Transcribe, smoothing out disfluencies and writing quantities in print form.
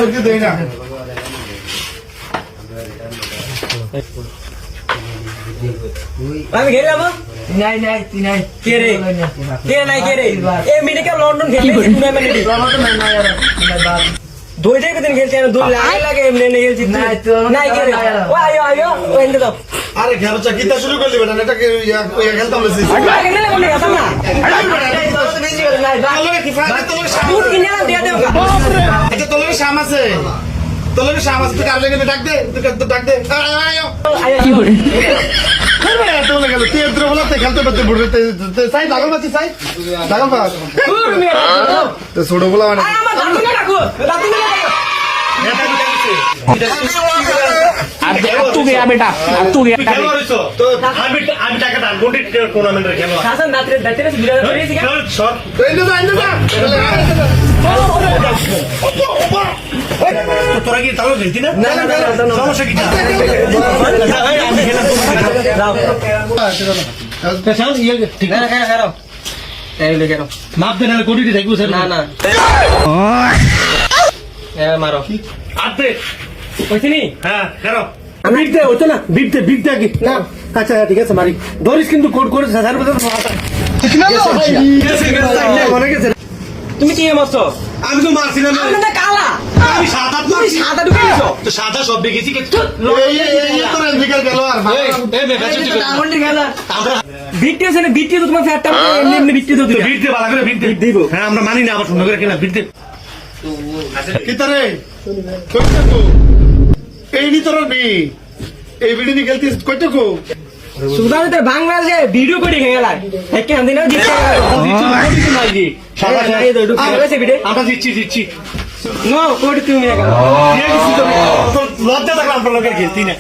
কি দেই না আমি গেলাম নাই নাই তুই নাই কে রে কে নাই কে রে এ মিনিকে লন্ডন খেলতে টুর্নামেন্টে দুই থেকে দিন খেলছে না দুই লাগে এমনি এনে খেলছি নাই তো নাই কে রে ও আয়ো আয়ো ও এন্ড দাও আরে খেলা কিতা শুরু করলি বেটা এটা কি খেলতাম বলছিস আগে না কোন কথা না দুধ কিনে না দিয়ে দেও আচ্ছা তোর শাম আছে তুই কার লাগে ডাক দে তুই ডাক দে কি করে তোলে গেল তুই এত বলা তে খেলতে পারতে বুড়তে সাই দাগল বাচ্চি সাই দাগল পা তো ছোট বলা মানে আমার দাদু না রাখো দাদু না तू गया बेटा तू गया তো আমি টাকা দান কোটি টুর্নামেন্টের খেলা শাসন দাঁতে দাঁতে বিরাট করেছি কেন সর এন্ড দা তোরা কি তাহলে খেলতি না সমস্যা কি ঠিক না খারাপ এই লে কেন মাপ দেন কোটি থাকবো স্যার না না এ মারো আতে কইছিনি হ্যাঁ খারাপ বিটতে হতো না বিটতে কি না আচ্ছা ঠিক আছে মারি ধরিস কিন্তু কোড করে হাজার বছর অনেক আছে তুমি কি মারছো আমি তো মারছি না আমি না কালা আমি সাদা তুমি সাদা ঢুকে দিছো তো সাদা সব বেগেছি কি এই তো রেন্ডিকাল গেল আর ডায়মন্ডের খেলা বিটতে আছে না বিটতে তো তোমার ফ্যাটটা এমনি এমনি বিটতে তো দিবে ভিড় দিয়ে ভালো করে ভিড় দিব হ্যাঁ আমরা মানি না আবার সুন্দর করে কিনা ভিড় দিয়ে কি তারে কইতে কো এই নি তোর নি এই ভিডিও নি খেলতিস কইতে কো সুদানতে বাংলাদেশে ভিডিও করে গেলা একে আন্দিন না দিতে আমরা দিচ্ছি নো কোড তুমি একা লজ্জা থাকলে আপনার লোকের খেলতি না